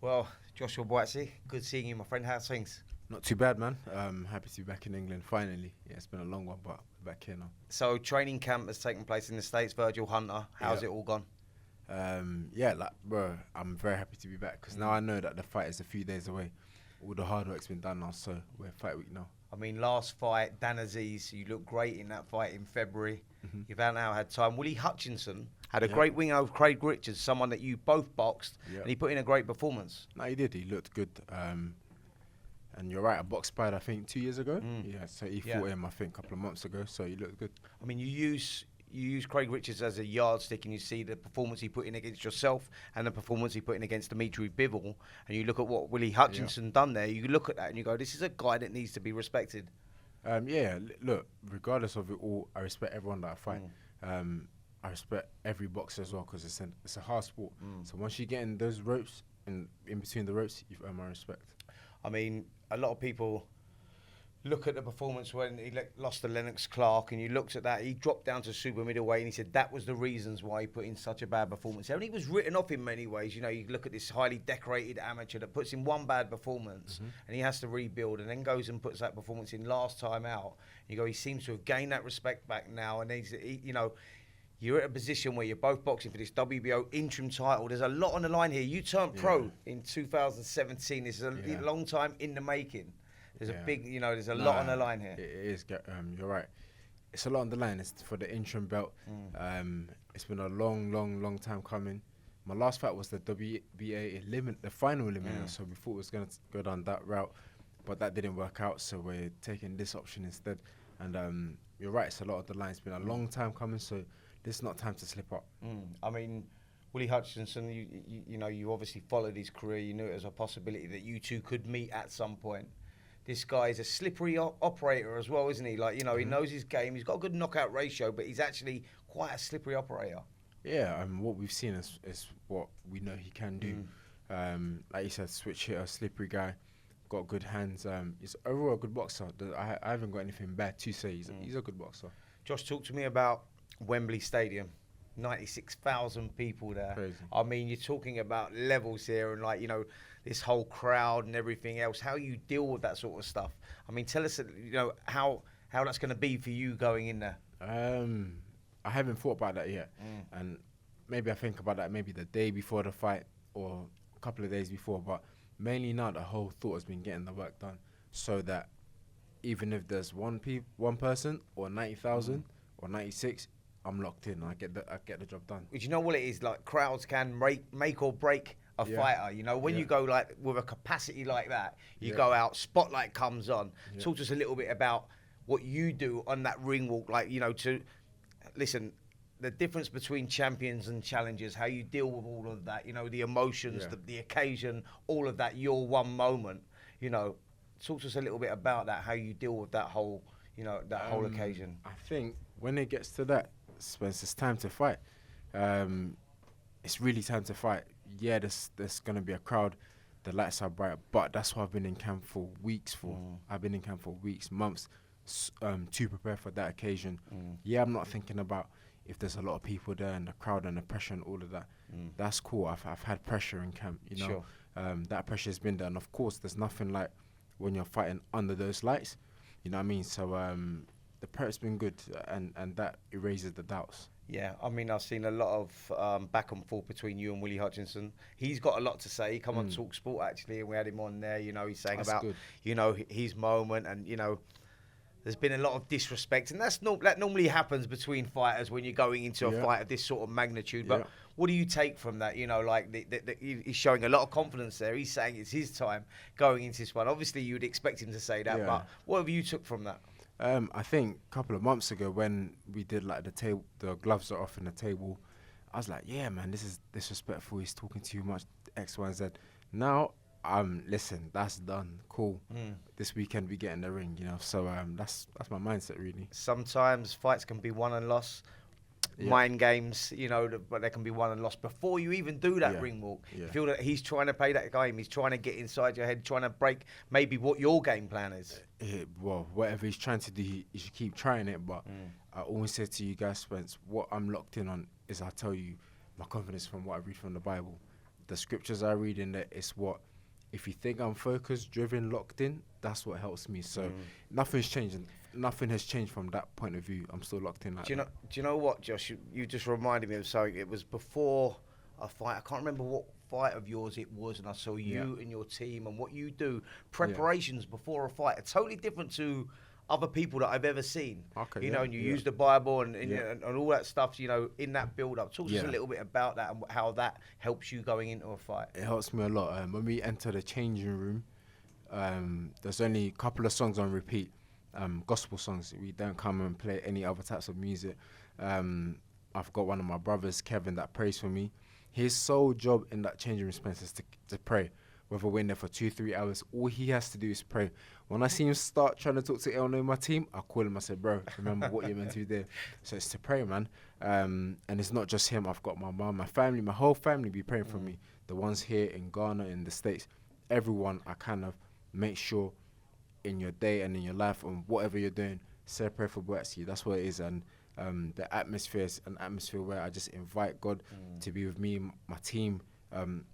Well, Joshua Buatsi, good seeing you, my friend. How's things? Not too bad, man. Happy to be back in England finally. Yeah, it's been a long one, but we're back here now. So, training camp has taken place in the States. Virgil Hunter, how's it all gone? Bro, I'm very happy to be back because now I know that the fight is a few days away. All the hard work's been done now, so we're fight week now. I mean, last fight, Dan Aziz, you looked great in that fight in February. You've now had time. Willy Hutchinson had a great win over Craig Richards, someone that you both boxed, and he put in a great performance. No, he did. He looked good. And you're right, I boxed Spide, I think, 2 years ago. Yeah, so he fought him, I think, a couple of months ago, so he looked good. I mean, you use Craig Richards as a yardstick, and you see the performance he put in against yourself and the performance he put in against Dimitri Bivol, and you look at what Willy Hutchinson done there, you look at that and you go, this is a guy that needs to be respected. Look, regardless of it all, I respect everyone that I fight. I respect every boxer as well because it's a hard sport. So once you get in those ropes, in between the ropes, you've earned my respect. I mean, a lot of people look at the performance when he lost to Lennox Clark, and you looked at that, he dropped down to super middleweight, and he said that was the reasons why he put in such a bad performance. And he was written off in many ways. You know, you look at this highly decorated amateur that puts in one bad performance, and he has to rebuild, and then goes and puts that performance in last time out. You go, he seems to have gained that respect back now, and you're at a position where you're both boxing for this WBO interim title. There's a lot on the line here. You turned pro in 2017. This is a long time in the making. There's a big, there's a lot on the line here. It is, you're right. It's a lot on the line. It's for the interim belt. It's been a long time coming. My last fight was the WBA the final eliminator, so we thought it was going to go down that route, but that didn't work out, so we're taking this option instead. And you're right, it's a lot on the line. It's been a long time coming, so this is not time to slip up. I mean, Willy Hutchinson, you obviously followed his career. You knew it was a possibility that you two could meet at some point. This guy's a slippery operator as well, isn't he? Like, he knows his game. He's got a good knockout ratio, but he's actually quite a slippery operator. Yeah, what we've seen is what we know he can do. Like you said, switch hitter, slippery guy, got good hands. He's overall a good boxer. I haven't got anything bad to say. He's a good boxer. Josh, talk to me about Wembley Stadium. 96,000 people there. Crazy. I mean, you're talking about levels here and this whole crowd and everything else. How you deal with that sort of stuff? I mean, tell us, how that's going to be for you going in there. I haven't thought about that yet, and maybe I think about that maybe the day before the fight or a couple of days before. But mainly now, the whole thought has been getting the work done, so that even if there's one person or 90,000 or 96. I'm locked in. I get the job done. But you know what it is? Like, crowds can make or break a fighter. When you go with a capacity like that, you go out, spotlight comes on. Talk to us a little bit about what you do on that ring walk. The difference between champions and challengers, how you deal with all of that. The emotions, the occasion, all of that. Your one moment. Talk to us a little bit about that. How you deal with that whole, whole occasion. I think when it gets to that, Spence, it's time to fight. It's really time to fight. Yeah, there's going to be a crowd. The lights are bright, but that's what I've been in camp for weeks for. I've been in camp for weeks, months, to prepare for that occasion. Yeah, I'm not thinking about if there's a lot of people there and the crowd and the pressure and all of that. That's cool. I've had pressure in camp, Sure. That pressure has been there. And of course, there's nothing like when you're fighting under those lights. You know what I mean? So the prep's been good, and that erases the doubts. Yeah, I mean, I've seen a lot of back and forth between you and Willy Hutchinson. He's got a lot to say. He come on talkSPORT, actually, and we had him on there. He's saying That's about, good. His moment, and, there's been a lot of disrespect. And that normally happens between fighters when you're going into a fight of this sort of magnitude. But what do you take from that? He's showing a lot of confidence there. He's saying it's his time going into this one. Obviously, you'd expect him to say that, but what have you took from that? I think a couple of months ago when we did the gloves are off in the table, I was like, yeah, man, this is disrespectful. He's talking too much, X, Y, Z. Now, listen, that's done. Cool. This weekend we get in the ring, So that's my mindset, really. Sometimes fights can be won and lost. Mind games, but they can be won and lost before you even do that ring walk. You feel that he's trying to play that game. He's trying to get inside your head, trying to break maybe what your game plan is. Well, whatever he's trying to do, he should keep trying it. But I always say to you guys, Spence, what I'm locked in on is I tell you my confidence from what I read from the Bible. the scriptures I read in there is what, if you think I'm focused, driven, locked in, that's what helps me. So nothing's changing. Nothing has changed from that point of view. I'm still locked in. Like Do you know what, Josh? You just reminded me of something. It was before a fight. I can't remember what fight of yours it was, and I saw you and your team and what you do. Preparations before a fight are totally different to other people that I've ever seen. Okay, you know, and you use the Bible and all that stuff, you know, in that build-up. Talk to us a Yeah. little bit about that and how that helps you going into a fight. It helps me a lot. When we enter the changing room, there's only a couple of songs on repeat, gospel songs. We don't come and play any other types of music. I've got one of my brothers, Kevin, that prays for me. His sole job in that changing room space is to pray. Whether we're in there for 2-3 hours, all he has to do is pray. When I see him start trying to talk to Elno in my team, I call him. I say, bro, remember what you're meant to do there. So it's to pray, man. And it's not just him. I've got my mum, my family, my whole family be praying for me. The ones here in Ghana, in the States, everyone. I kind of make sure in your day and in your life and whatever you're doing, say a prayer for Buatsi. That's what it is. And the atmosphere is an atmosphere where I just invite God to be with me, my team,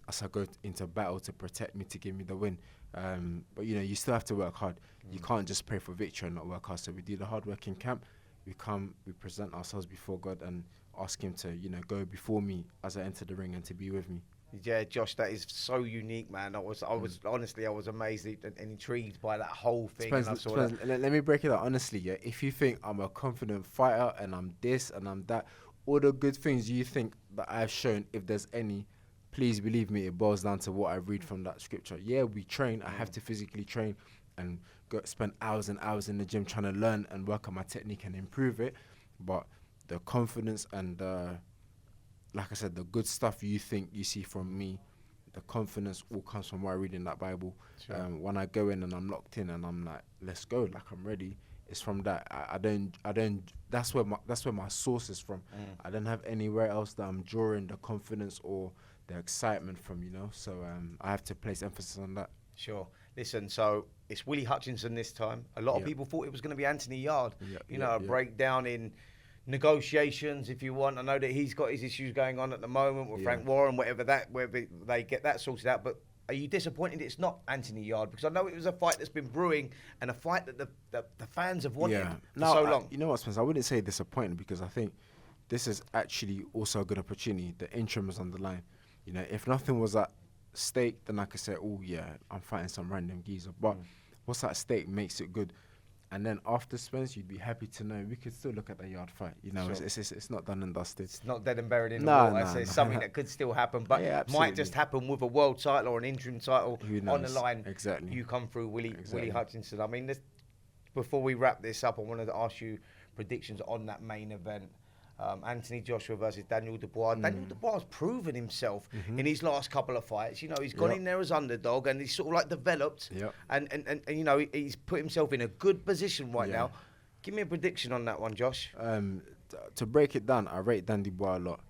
as I go into battle to protect me, to give me the win. But, you know, you still have to work hard. You can't just pray for victory and not work hard. So we do the hard work in camp. We come, we present ourselves before God and ask him to, you know, go before me as I enter the ring and to be with me. Yeah, Josh, that is so unique, man. I was honestly, I was amazed and intrigued by that whole thing. Let me break it out honestly. Yeah, if you think I'm a confident fighter and I'm this and I'm that, all the good things you think that I've shown, if there's any, please believe me, it boils down to what I read from that scripture. Yeah, we train. I have to physically train and go spend hours and hours in the gym trying to learn and work on my technique and improve it. But the confidence and like I said, the good stuff you think you see from me, the confidence all comes from what I read in that Bible. Sure. When I go in and I'm locked in and I'm like, let's go, like I'm ready. It's from that. I don't. That's where my source is from. I don't have anywhere else that I'm drawing the confidence or the excitement from. You know, so I have to place emphasis on that. Sure. Listen, so it's Willy Hutchinson this time. A lot of people thought it was going to be Anthony Yarde. You know, a breakdown in negotiations, if you want. I know that he's got his issues going on at the moment with Frank Warren, whatever they get that sorted out. But are you disappointed it's not Anthony Yarde? Because I know it was a fight that's been brewing and a fight that the fans have wanted for so long. You know what, Spence? I wouldn't say disappointed because I think this is actually also a good opportunity. The interim is on the line. You know, if nothing was at stake, then I could say, oh yeah, I'm fighting some random geezer. But what's at stake makes it good. And then after Spence, you'd be happy to know we could still look at the Yarde fight. You know, it's not done and dusted. It's not dead and buried in the water. It's something that could still happen, but might just happen with a world title or an interim title on the line. Exactly. You come through Willy Hutchinson. I mean, before we wrap this up, I wanted to ask you predictions on that main event. Anthony Joshua versus Daniel Dubois. Daniel Dubois has proven himself in his last couple of fights. You know, he's gone in there as underdog and he's sort of like developed. And you know, he's put himself in a good position right now. Give me a prediction on that one, Josh. To break it down, I rate Dan Dubois a lot.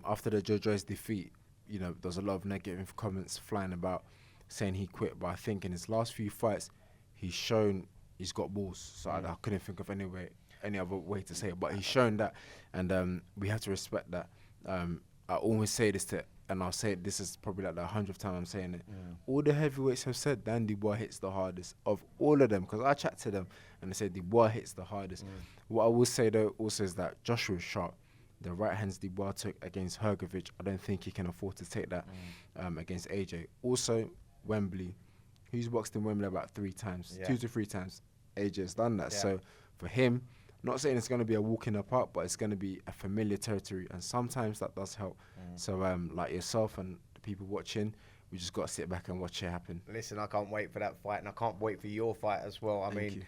After the Joe Joyce defeat, you know, there's a lot of negative comments flying about saying he quit. But I think in his last few fights, he's shown he's got balls. So I couldn't think of any other way to say it, but he's shown that, and we have to respect that. I always say this and I'll say it, this is probably like the 100th time I'm saying it. All the heavyweights have said Dan Dubois hits the hardest of all of them, because I chat to them and they say Dubois hits the hardest. What I will say though also is that Joshua's sharp. The right hands Dubois took against Hrgovic, I don't think he can afford to take that against AJ. Also, Wembley, he's boxed in Wembley about 3 times, 2 to 3 times. AJ's done that, so for him, not saying it's going to be a walk in the park, but it's going to be a familiar territory, and sometimes that does help. So, like yourself and the people watching, we just got to sit back and watch it happen. Listen, I can't wait for that fight, and I can't wait for your fight as well. I mean,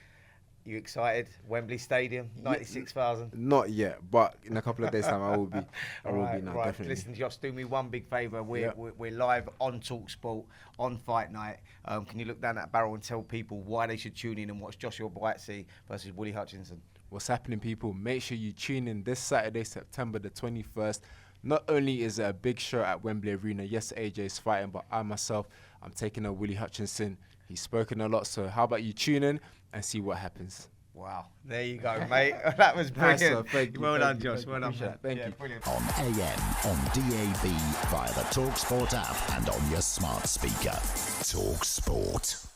you excited? Wembley Stadium, 96,000. Not yet, but in a couple of days' time, I will be. I will be now, definitely. Listen, Josh, do me one big favour. We're live on talkSPORT on Fight Night. Can you look down that barrel and tell people why they should tune in and watch Joshua Buatsi versus Willy Hutchinson? What's happening, people? Make sure you tune in this Saturday, September the 21st. Not only is it a big show at Wembley Arena, yes, AJ is fighting, but I myself, I'm taking on Willy Hutchinson. He's spoken a lot, so how about you tune in and see what happens? Wow, there you go, mate. That was Nice brilliant. one. Thank you, Well thank done, you, Josh. thank you. Well done, Appreciate man. it. Thank Yeah, you. brilliant. On AM, on DAB, via the talkSPORT app and on your smart speaker. talkSPORT.